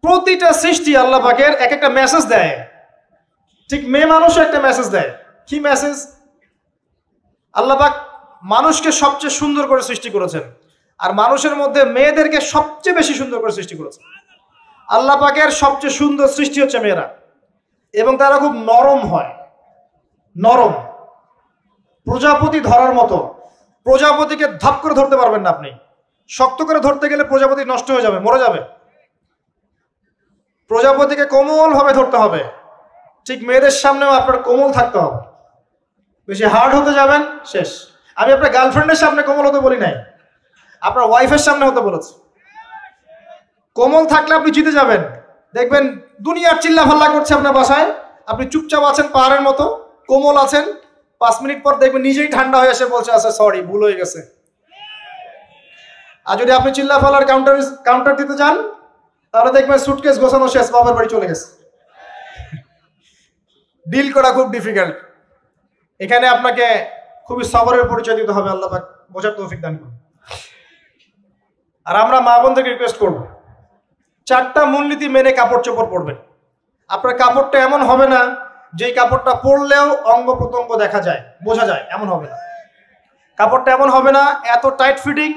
প্রতিটা সৃষ্টি আল্লাহ পাকের এক একটা মেসেজ দেয়। ঠিক মেয়ে মানুষও একটা মেসেজ দেয়। কি মেসেজ? আল্লাহ পাক মানুষকে সবচেয়ে সুন্দর করে সৃষ্টি করেছেন, আর মানুষের মধ্যে মেয়েদেরকে সবচেয়ে বেশি সুন্দর করে সৃষ্টি করেছেন। আল্লাহ পাকের সবচেয়ে সুন্দর সৃষ্টি হচ্ছে মেয়েরা, এবং তারা খুব নরম হয়, নরম, প্রজাপতি ধরার মতো। প্রজাপতিকে ধাপ করে ধরতে পারবেন না আপনি, শক্ত করে ধরতে গেলে প্রজাপতি নষ্ট হয়ে যাবে, মরে যাবে। প্রজাপতিকে কোমল ভাবে ধরতে হবে। ঠিক মেয়েদের সামনেও আপনার কোমল থাকতে হবে, বেশি হার্ড হতে যাবেন শেষ। আমি আপনার গার্লফ্রেন্ডের সামনে কোমল হতে বলি নাই, আপনার ওয়াইফের সামনে হতে বলেছি। কোমল থাকলে আপনি জিতে যাবেন। দেখবেন দুনিয়ার চিল্লা ফাল্লা করছে আপনার বাসায়, আপনি চুপচাপ আছেন পাহাড়ের মতো, কোমল আছেন। 5 মিনিট পর দেখবেন নিজেই ঠান্ডা হয়ে এসে বলছে আচ্ছা সরি, ভুল হয়ে গেছে। আর যদি আপনি চিল্লা ফাল্লার কাউন্টার দিতে যান, তাহলে দেখবেন সুটকেস গোছানো শেষ, বাবার বাড়ি চলে গেছে। ডিল করা খুব ডিফিকাল্ট। এখানে আপনাকে খুবই সবরের পরিচয় দিতে হবে। আল্লাহ পাক বোঝার তৌফিক দান করুন। আর আমরা মা বোনদেরকে রিকোয়েস্ট করব, 4টা মূলনীতি মেনে কাপড় চোপড় পরবেন। আপনার কাপড়টা এমন হবে না যেই কাপড়টা পরলেও অঙ্গ প্রত্যঙ্গ দেখা যায়, বোঝা যায়, এমন হবে না। কাপড়টা এমন হবে না এত টাইট ফিটিং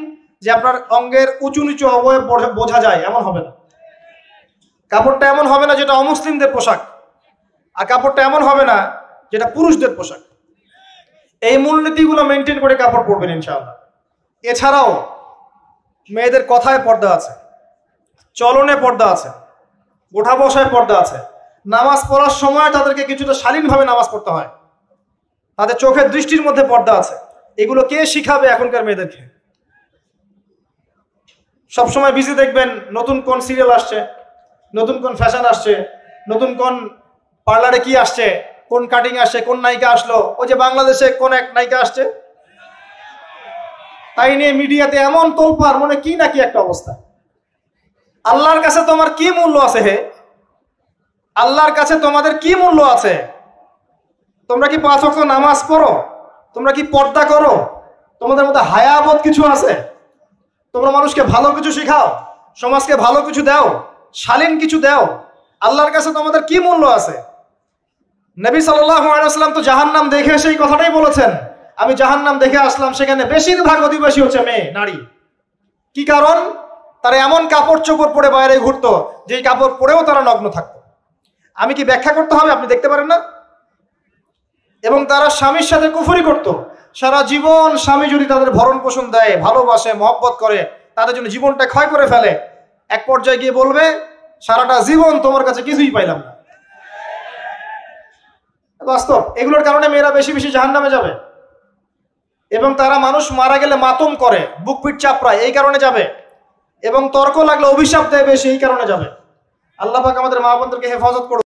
যে আপনার অঙ্গের উঁচু নিচু অবয়ব বোঝা যায়, এমন হবে না। কাপড়টা এমন হবে না যেটা অমুসলিমদের পোশাক, আর কাপড়টা এমন হবে না যেটা পুরুষদের পোশাক। এই মূলনীতিগুলো মেনটেন করে কাপড় পরবেন ইনশাআল্লাহ। এছাড়াও মেয়েদের কথায় পর্দা আছে, চলনে পর্দা আছে, ওঠা বসায় পর্দা আছে। নামাজ পড়ার সময় তাদেরকে কিছুটা শালীনভাবে নামাজ পড়তে হয়। তাদের চোখের দৃষ্টির মধ্যে পর্দা আছে। এগুলো কে শিখাবে এখনকার মেয়েদেরকে? সবসময় বিজি দেখবেন নতুন কোন সিরিয়াল আসছে, নতুন কোন ফ্যাশন আসছে, নতুন কোন পার্লারে কি আসছে, কোন কাটিং আসছে, কোন নায়িকা আসলো। ওই যে বাংলাদেশে কোন এক নায়িকা আসছে, তাই নিয়ে মিডিয়াতে এমন তোলপাড়, মনে কি নাকি একটা অবস্থা। আল্লাহর কাছে তোমার কি মূল্য আছে হে? আল্লাহর কাছে তোমাদের কি মূল্য আছে? তোমরা কি 5 ওয়াক্ত নামাজ পড়ো? তোমরা কি পর্দা করো? তোমাদের মধ্যে হায়াবোধ কিছু আছে? তোমরা মানুষকে ভালো কিছু শেখাও, সমাজকে ভালো কিছু দাও, শালীন কিছু দাও। আল্লাহর কাছে তোমাদের কি মূল্য আছে? নবী সাল্লাল্লাহু আলাইহি ওয়াসাল্লাম তো জাহান্নাম দেখে সেই কথাটাই বলেছেন, আমি জাহান্নাম দেখে আসলাম, সেখানে বেশিরভাগ অধিবাসী হচ্ছে মেয়ে, নারী। কি কারণ? তারা এমন কাপড় চোপড় পরে বাইরে ঘুরতো যেই কাপড় পরেও তারা নগ্ন থাকতো। আমি কি ব্যাখ্যা করতে হবে? আপনি দেখতে পারেন না? এবং তারা স্বামীর সাথে কুফরি করত। সারা জীবন স্বামী যদি তাদের ভরণ পোষণ দেয়, ভালোবাসে, মহব্বত করে, তাদের জন্য জীবনটা ক্ষয় করে ফেলে, এক পর্যায়ে গিয়ে বলবে সারাটা জীবন তোমার কাছে কিছুই পাইলাম না। বাস্তব। এগুলোর কারণে মেয়েরা বেশি বেশি জাহান্নামে যাবে, এবং তারা মানুষ মারা গেলে মাতম করে, বুক পিঠ চাপড়ায়, এই কারণে যাবে, এবং তর্ক লাগলে অভিশাপ দেয় বেশি, এই কারণে যাবে। আল্লাহ পাক আমাদের মা বোনদেরকে হেফাজত করুন।